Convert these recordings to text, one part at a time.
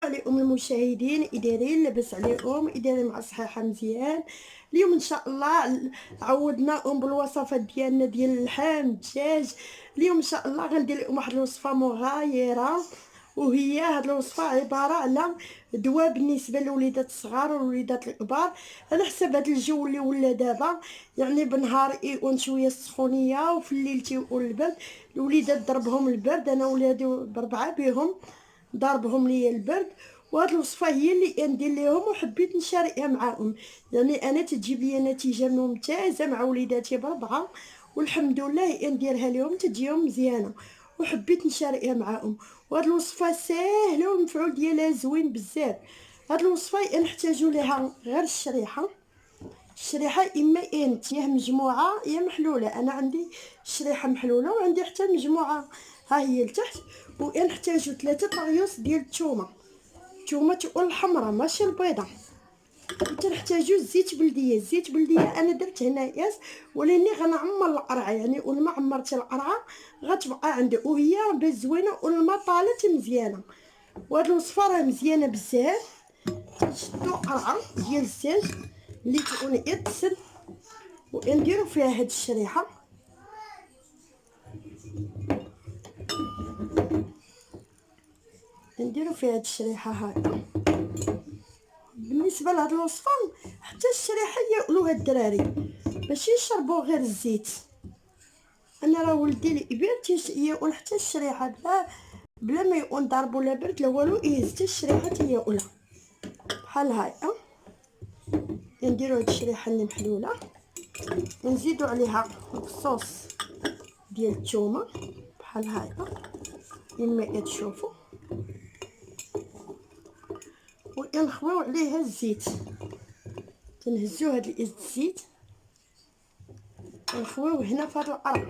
عليكم المشاهدين، إداريين لاباس عليكم؟ إداري مع الصحيحة مزيان. اليوم ان شاء الله عودناكم بالوصفات ديالنا ديال اللحم الدجاج. اليوم ان شاء الله غندير لكم واحد الوصفه مغايره، وهي هاد الوصفه عباره على دواء بالنسبه للوليدات الصغار والوليدات الكبار. على حسب هاد الجو اللي ولا دابا، يعني بالنهار يكون شويه السخونيه وفي الليل تيكون البرد. الوليدات ضربهم البرد، انا ولادي بربعه بهم ضربهم لي البرد. وهاد الوصفه هي اللي ندير ليهم وحبيت نشاركها معاهم. يعني انا تجيب لي نتيجه ممتازه مع وليداتي بربعه، والحمد لله نديرها لهم تجيهم مزيانه، وحبيت نشاركها معاهم. وهاد الوصفه ساهله والمفعول ديالها زوين بزاف. هاد الوصفه نحتاجو ليها غير الشريحه اما انت يا مجموعه يا محلوله. انا عندي الشريحه محلوله وعندي حتى مجموعه ها هي لتحت. ونحتاجو 3 طريوس ديال الثومه تكون الحمراء ماشي البيضاء. وتنحتاجو الزيت بلديه. الزيت بلديه انا درت هنا ياس، ولاني غنعمر القرعه، يعني ولما عمرت القرعه غتبقى عندي وهي باش زوينه ولما طالت مزيانه. وهاد الوصفه راه مزيانه بزاف. نشدو قرعه ديال الزيت اللي تكون يتسد، ونديرو فيها هاد الشريحه. نديرو فيها هاد الشريحه هكا. بالنسبه لهاد الوصفه حتى الشريحه ياكلوها الدراري، ماشي يشربوا غير الزيت. انا راه ولدي الكبير ياكل حتى الشريحه بلا ما يكون ضاربو لا برد لا والو، يهز حتى الشريحه تياكلها بحال هكا. نديرو هاد الشريحه اللي محلوله ونزيدو عليها الصوص ديال الثومه بحال هكا كما كتشوفوا، ونخويو عليها الزيت. تنهزو هاد الزيت ونخويوه هنا في هاد القرع.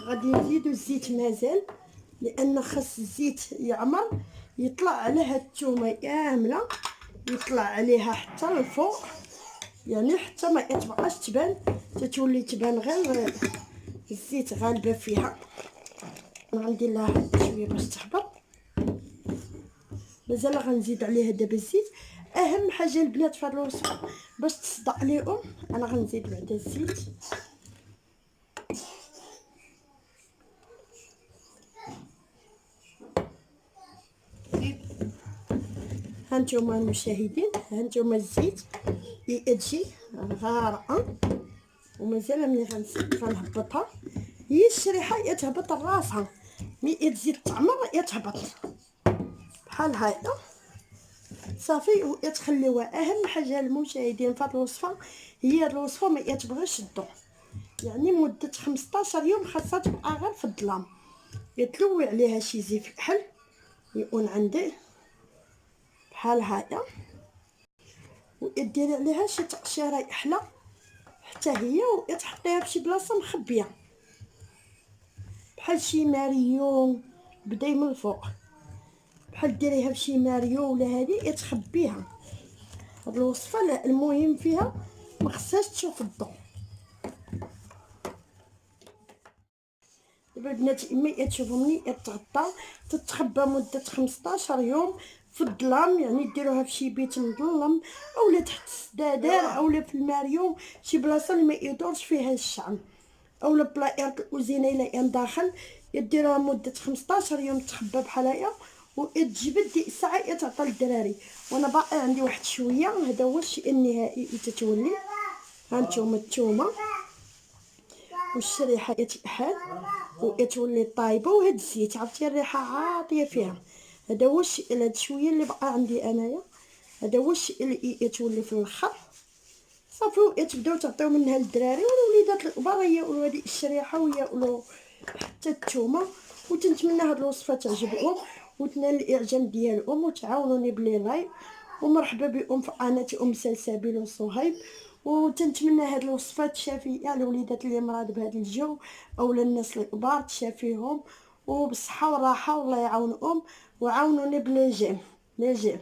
غادي نزيدو الزيت مازال، لان خاص الزيت يعمر يطلع على هاد الثومه كامله، يطلع عليها حتى الفوق، يعني حتى ما كتبقاش تبان، تتولي تبان غير الزيت غالبه فيها. غندير لها شويه باش تحمر، مازال غنزيد عليها دابا الزيت. اهم حاجه البنات في هاد الوصفه باش تصدق ليهم، انا غنزيد بعدا الزيت. هانتوما المشاهدين، هانتوما الزيت يجي غارقه ومازال ملي غنهبطها. هي الشريحه يتهبط راسها، مي تزيد تعمر يتهبط بحال هكا صافي. وتخليوها. اهم حاجه المشاهدين في هذه الوصفه هي هذه الوصفه ما يتبغيش الضوء، يعني مده 15 يوم خاصها تبقى غير في الظلام. يتلوي عليها شي زيت الكحل يكون عندي بحال هكا، وديري عليها شي تقشيره كحله حتى هي، وتحطيها فشي بلاصه مخبيه بحال شي ماريو بداي من الفوق، بحال ديريها فشي ماريو ولا هادي تخبيها. هاد الوصفه لا المهم فيها ما خصهاش تشوف الضوء. دابا البنات اما تشوفوا ملي تغطى تتخبى مده 15 يوم في الظلام، يعني ديروها في شي بيت مظلم اولا تحت السدادر اولا في الماريو، شي بلاصه اللي ما يدورش فيها الشعل، اولا بلاير الكوزينه الا كان داخل. يديروها مده 15 يوم تخبى بحال هكا، وتجبد ديك الساعه تعطى للدراري. وانا باقي عندي واحد شويه، هذا هو الشيء النهائي تتولي. هانتوما الثومه والشريحه يتكحل وتولي طايبه، وهاد الزيت عرفتي الريحه عاطيه فيها. هذا هو الشيء، هاد شويه اللي بقى عندي انايا، هذا هو الشيء اللي يتولي في الاخر صافي. تبداو تعطيو منها للدراري والوليدات الكبار ياكلوا هذه الشريحه وياكلوا حتى الثومه. وتنتمنى هاد الوصفه تعجبكم وتنال الاعجاب ديالكم، وتعاونوني بلي لايك. ومرحبا بكم في قناه ام سلسبيل وصهيب. وتنتمنى هاد الوصفات تشافي الوليدات اللي مراد بهذا الجو اولا الناس الكبار تشافيهم وبالصحه والراحه، والله يعاونكم وعاونوني بلي جيم.